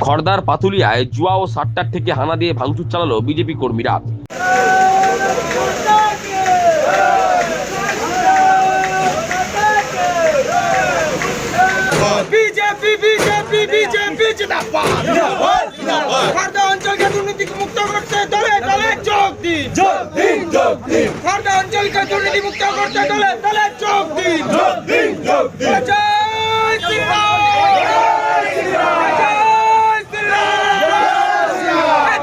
খড়দার পাতুলিয়ায় জুয়া ও সাট্টার থেকে হানা দিয়ে ভাঙচুর চালালো বিজেপি কর্মীরা। বিজেপি বিজেপি বিজেপি জিন্দাবাদ। খড়দা অঞ্চলকে দুর্নীতি মুক্ত করতে দলে দলে যোগ দিন, যোগ দিন, যোগ দিন। খড়দা অঞ্চলকে দুর্নীতি মুক্ত করতে দলে দলে যোগ দিন, যোগ দিন, যোগ দিন। জয় শ্রীরাম, জয় শ্রীরাম, জয় শ্রীরাম।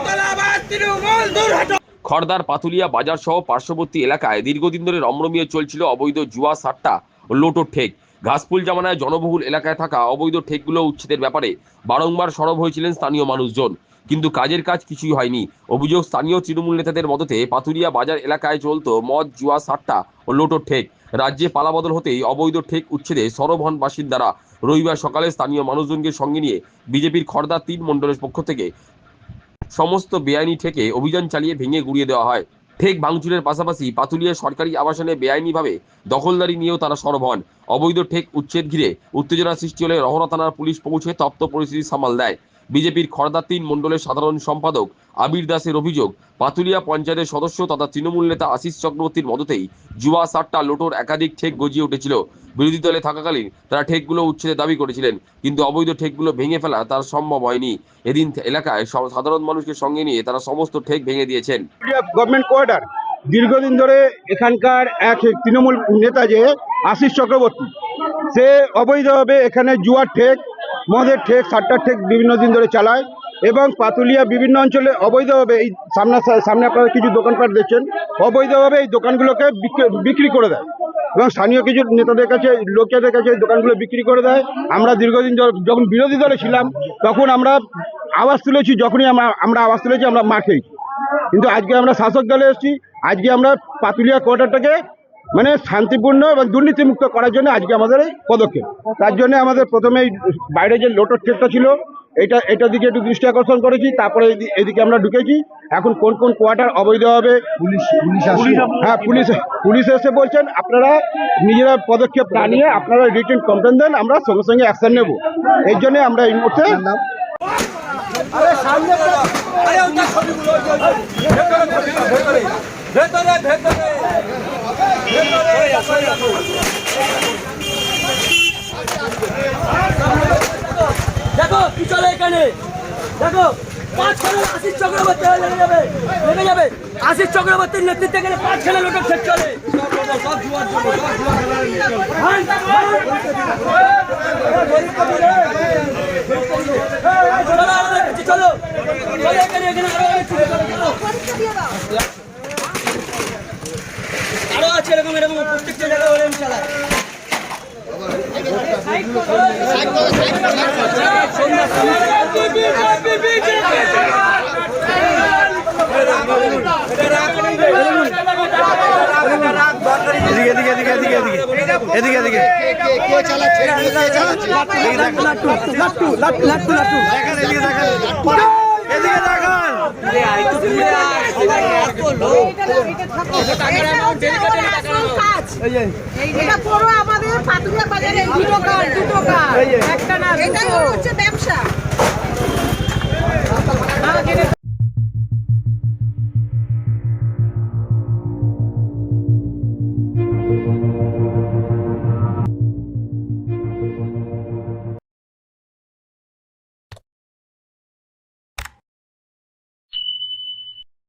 তলাবাদ তৃণমূল দূর হটো। খড়দার পাতুলিয়া বাজার সহ পার্শ্ববর্তী এলাকায় দীর্ঘদিন ধরে রমরমিয়ে চলছিল অবৈধ জুয়া, সাট্টা ও লোটোর ঠেক। ঘাসফুল জামানায় জনবহুল এলাকায় থাকা অবৈধ ঠেকগুলো উচ্ছেদের ব্যাপারে বারংবার সরব হয়েছিলেন স্থানীয় মানুষজন, কিন্তু কাজের কাজ কিছুই হয়নি। অভিযোগ, স্থানীয় তৃণমূল নেতাদের মদতে পাতুলিয়া বাজার এলাকায় চলত মদ, জুয়া, সাট্টা ও লোটোর ঠেক। রাজ্যে পালাবদল হতেই অবৈধ ঠেক উচ্ছেদে সরব হন বাসিন্দারা। রবিবার সকালে স্থানীয় মানুষজনকে সঙ্গে নিয়ে বিজেপির খড়দা ৩ মণ্ডলের পক্ষ থেকে সমস্ত বেআইনি ঠেকে অভিযান চালিয়ে ভেঙে গুড়িয়ে দেওয়া হয়। ঠেক ভাঙচুরের পাশাপাশি পাতুলিয়া সরকারি আবাসনে বেআইনিভাবে দখলদারি নিয়েও তারা সরব হন। অবৈধ ঠেক উচ্ছেদ ঘিরে উত্তেজনা সৃষ্টি হলে রহরা থানার পুলিশ পৌঁছে তপ্ত পরিস্থিতি সামাল দেয়। বিজেপির খড়দা ৩ মণ্ডলের সাধারণ সম্পাদক আবির দাসের অভিযোগ, পাতুলিয়া পঞ্চায়েতের সদস্য তথা তৃণমূল নেতা আশিস চক্রবর্তীর মদতেই জুয়া, সাট্টা, লোটোর একাধিক ঠেক গজিয়ে উঠেছিল। বিরোধী দলে থাকাকালীন তারা ঠেকগুলো উচ্ছেদের দাবি করেছিলেন, কিন্তু অবৈধ ঠেকগুলো ভেঙে ফেলা তার সম্ভব হয়নি। এদিন এলাকায় সাধারণ মানুষকে সঙ্গে নিয়ে তারা সমস্ত ঠেক ভেঙে দিয়েছেন। গভর্নমেন্ট কোয়ার্টার দীর্ঘদিন ধরে এখানকার এক তৃণমূল নেতা যে আশিস চক্রবর্তী, সে অবৈধভাবে এখানে জুয়ার ঠেক, মদের ঠেক, সাট্টার ঠেক বিভিন্ন দিন ধরে চালায় এবং পাতুলিয়া বিভিন্ন অঞ্চলে অবৈধভাবে এই সামনে আপনারা কিছু দোকানপাট দেখছেন, অবৈধভাবে এই দোকানগুলোকে বিক্রি করে দেয় এবং স্থানীয় কিছু নেতাদের কাছে, লোকেদের কাছে এই দোকানগুলো বিক্রি করে দেয়। আমরা দীর্ঘদিন যখন বিরোধী দলে ছিলাম তখন আমরা আওয়াজ তুলেছি, যখনই আমরা আওয়াজ তুলেছি আমরা মার খেয়েছি, কিন্তু আজকে আমরা শাসক দলে এসেছি। আজকে আমরা পাতুলিয়া কোয়ার্টারটাকে মানে শান্তিপূর্ণ এবং দুর্নীতিমুক্ত করার জন্য আজকে আমাদের এই পদক্ষেপ। তার জন্য আমাদের প্রথমে বাইরে যে লোটোর ঠেকটা ছিল এটার দিকে একটু দৃষ্টি আকর্ষণ করেছি, তারপরে এদিকে আমরা ঢুকেছি। এখন কোন কোন কোয়ার্টার অবৈধভাবে পুলিশ এসে বলছেন আপনারা নিজেরা পদক্ষেপ না নিয়ে আপনারা রিটেন কমপ্লেন দেন, আমরা সঙ্গে সঙ্গে অ্যাকশন নেব। এই জন্য আমরা এই মুহূর্তে দেখো কি চলে এখানে, দেখো 5 খানা আশিস চক্রবর্তী লেগে যাবে। আশিস চক্রবর্তীর নেতৃত্বে এখানে 5 খানা লোকের ঠেক চলে। চলো এখানে আরো আছে এরকম প্রত্যেকটা জায়গায় ওরকম চালায়। এটা পুরো আমাদের পাতুলিয়া বাজারে দুটো কার একটা না, এটাই হচ্ছে